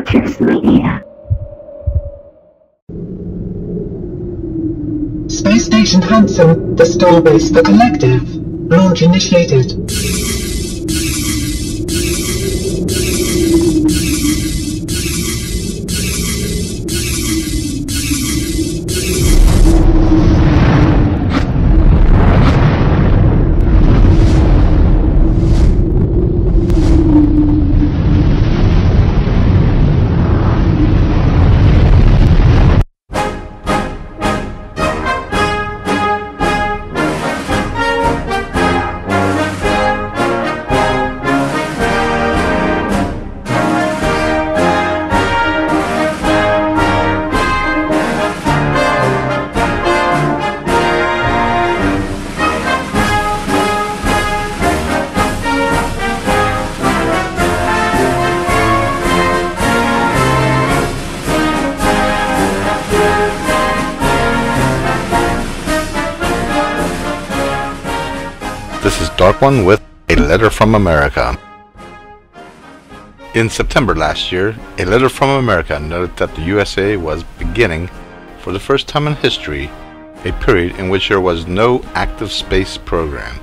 Naxos Of America. Space Station Hansen, the starbase for collective. Launch initiated. This is Dark One with A Letter from America. In September last year, A Letter from America noted that the USA was beginning, for the first time in history, a period in which there was no active space program.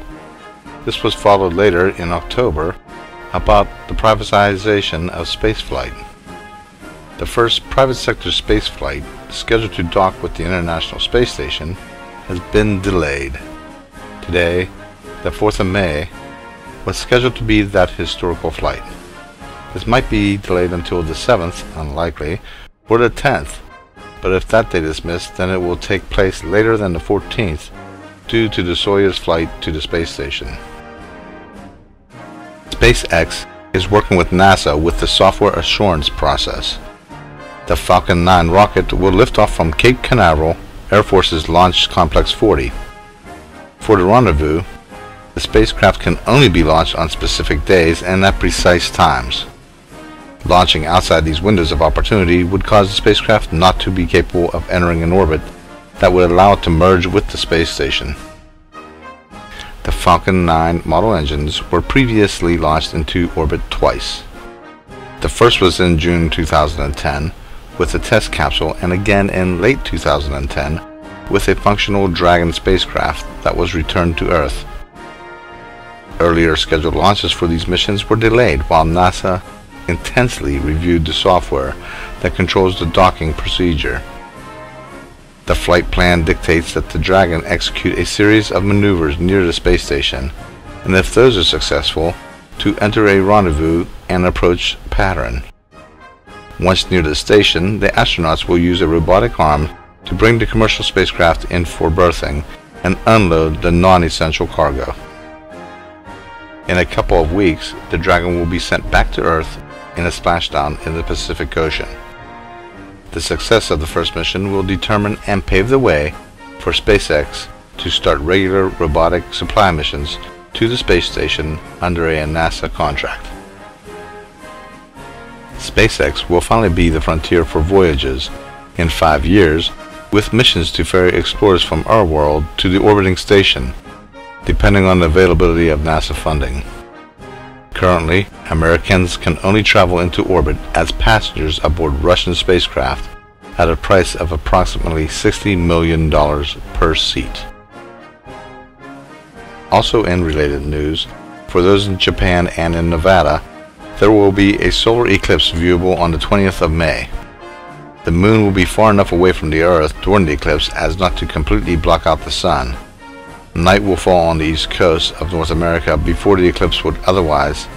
This was followed later in October about the privatization of spaceflight. The first private sector spaceflight, scheduled to dock with the International Space Station, has been delayed. Today, the 4th of May, was scheduled to be that historical flight. This might be delayed until the 7th, unlikely, or the 10th, but if that date is missed, then it will take place later than the 14th due to the Soyuz flight to the space station. SpaceX is working with NASA with the software assurance process. The Falcon 9 rocket will lift off from Cape Canaveral, Air Force's Launch Complex 40. For the rendezvous, the spacecraft can only be launched on specific days and at precise times. Launching outside these windows of opportunity would cause the spacecraft not to be capable of entering an orbit that would allow it to merge with the space station. The Falcon 9 model engines were previously launched into orbit twice. The first was in June 2010 with a test capsule, and again in late 2010 with a functional Dragon spacecraft that was returned to Earth. Earlier scheduled launches for these missions were delayed while NASA intensely reviewed the software that controls the docking procedure. The flight plan dictates that the Dragon execute a series of maneuvers near the space station, and if those are successful, to enter a rendezvous and approach pattern. Once near the station, the astronauts will use a robotic arm to bring the commercial spacecraft in for berthing and unload the non-essential cargo. In a couple of weeks, the Dragon will be sent back to Earth in a splashdown in the Pacific Ocean. The success of the first mission will determine and pave the way for SpaceX to start regular robotic supply missions to the space station under a NASA contract. SpaceX will finally be the frontier for voyages in 5 years, with missions to ferry explorers from our world to the orbiting station, depending on the availability of NASA funding. Currently, Americans can only travel into orbit as passengers aboard Russian spacecraft at a price of approximately $60 million per seat. Also in related news, for those in Japan and in Nevada, there will be a solar eclipse viewable on the 20th of May. The moon will be far enough away from the Earth during the eclipse as not to completely block out the sun. Night will fall on the east coast of North America before the eclipse would otherwise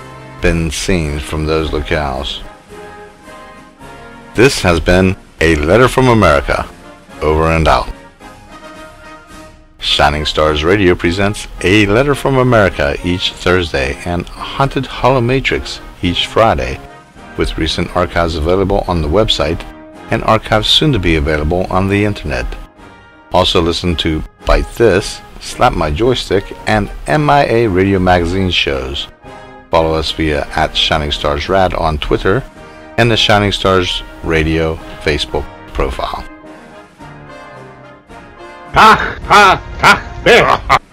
been seen from those locales. This has been A Letter from America. Over and out. Shining Stars Radio presents A Letter from America each Thursday and Haunted Hollow Matrix each Friday, with recent archives available on the website and archives soon to be available on the internet. Also listen to Bite This, Slap My Joystick, and MIA Radio Magazine shows. Follow us via @ShiningstarsRad on Twitter and the Shining Stars Radio Facebook profile. Ha ha ha!